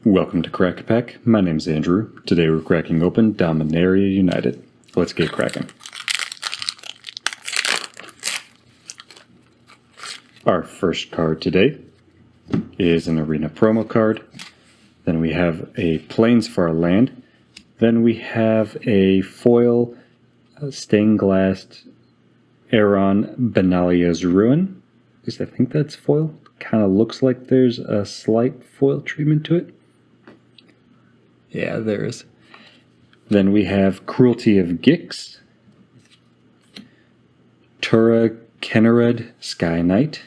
Welcome to Crack a Pack. My name's Andrew. Today we're cracking open Dominaria United. Let's get cracking. Our first card today is an Arena promo card. Then we have a Plains for our land. Then we have a foil stained glass Aeron Benalia's Ruin. At least I think that's foil. Kind of looks like there's a slight foil treatment to it. Yeah, there is. Then we have Cruelty of Gix, Tura Kennered Sky Knight,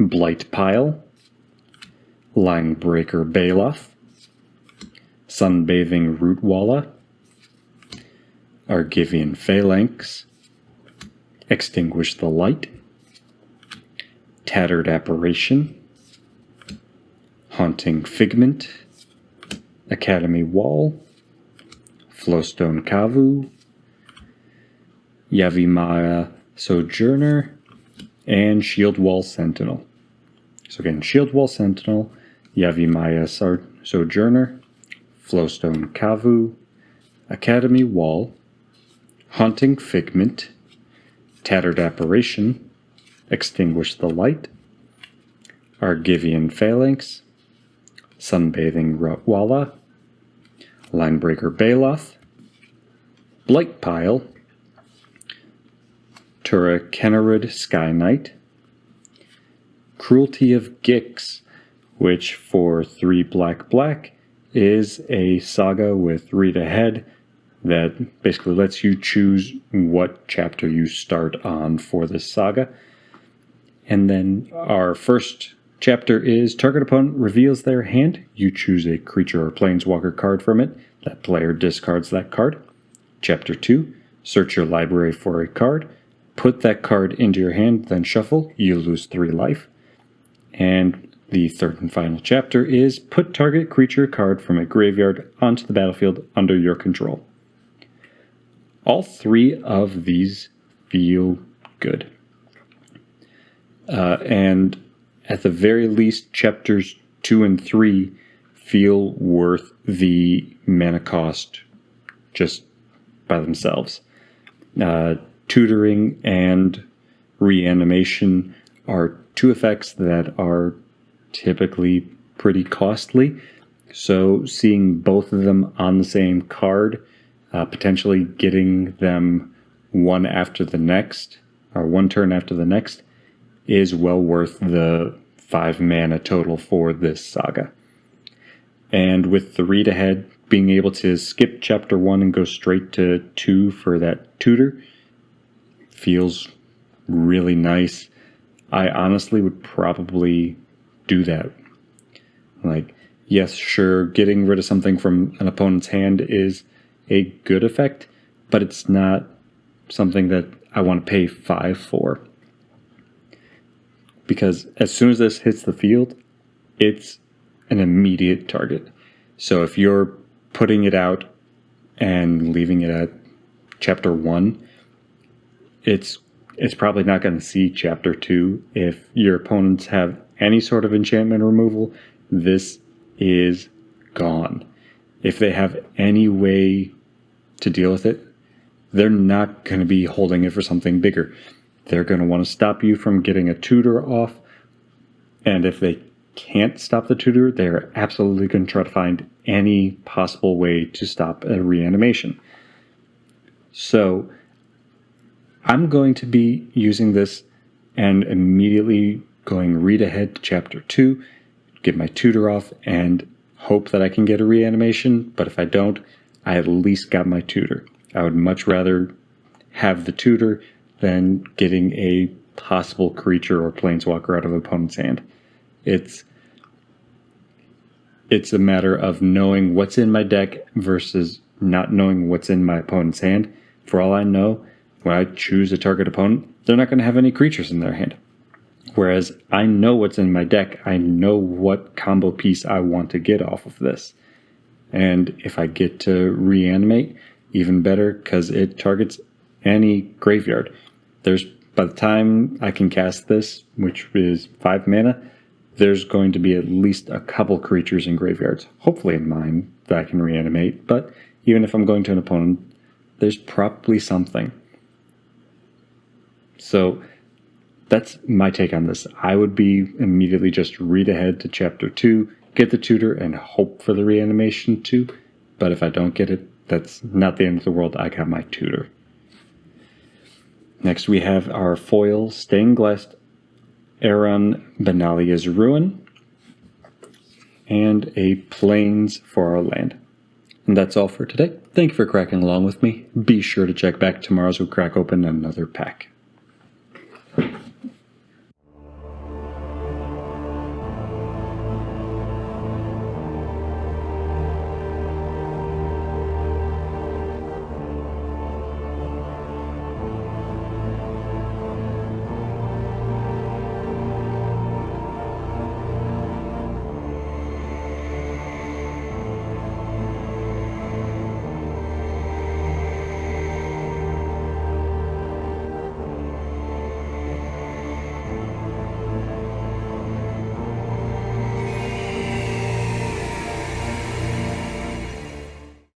Blight Pile, Linebreaker Baloth, Sunbathing Rootwalla, Argivian Phalanx, Extinguish the Light, Tattered Apparition, Haunting Figment, Academy Wall, Flowstone Kavu, Yavimaya Sojourner, and Shield Wall Sentinel. So again, Shield Wall Sentinel, Yavimaya Sojourner, Flowstone Kavu, Academy Wall, Haunting Figment, Tattered Apparition, Extinguish the Light, Argivian Phalanx, Sunbathing Rootwalla, Linebreaker Baloth, Blight Pile, Tura Kennered Sky Knight, Cruelty of Gix, which for 3 black is a saga with read ahead that basically lets you choose what chapter you start on for this saga. And then our first chapter is target opponent reveals their hand. You choose a creature or planeswalker card from it. That player discards that card. Chapter 2, search your library for a card. Put that card into your hand, then shuffle. You lose 3 life. And the third and final chapter is put target creature card from a graveyard onto the battlefield under your control. All 3 of these feel good. And at the very least, chapters 2 and 3 feel worth the mana cost just by themselves. Tutoring and reanimation are 2 effects that are typically pretty costly. So seeing both of them on the same card, potentially getting them one after the next, or one turn after the next, is well worth the 5 mana total for this saga. And with the read ahead, being able to skip chapter 1 and go straight to 2 for that tutor feels really nice. I honestly would probably do that. Like, yes, sure, getting rid of something from an opponent's hand is a good effect, but it's not something that I want to pay 5 for. Because as soon as this hits the field, it's an immediate target. So if you're putting it out and leaving it at chapter 1, it's probably not going to see chapter 2. If your opponents have any sort of enchantment removal, this is gone. If they have any way to deal with it, they're not going to be holding it for something bigger. They're going to want to stop you from getting a tutor off. And if they can't stop the tutor, they're absolutely going to try to find any possible way to stop a reanimation. So I'm going to be using this and immediately going read ahead to chapter 2, get my tutor off, and hope that I can get a reanimation. But if I don't, I at least got my tutor. I would much rather have the tutor than getting a possible creature or planeswalker out of an opponent's hand. It's a matter of knowing what's in my deck versus not knowing what's in my opponent's hand. For all I know, when I choose a target opponent, they're not going to have any creatures in their hand. Whereas I know what's in my deck. I know what combo piece I want to get off of this. And if I get to reanimate, even better, because it targets any graveyard. By the time I can cast this, which is 5 mana, there's going to be at least a couple creatures in graveyards, hopefully in mine, that I can reanimate. But even if I'm going to an opponent, there's probably something. So that's my take on this. I would be immediately just read ahead to Chapter 2, get the tutor, and hope for the reanimation too. But if I don't get it, that's not the end of the world. I got my tutor. Next we have our foil Stained Glass Aaron Benalia's Ruin, and a Plains for our land. And that's all for today. Thank you for cracking along with me. Be sure to check back tomorrow as we crack open another pack.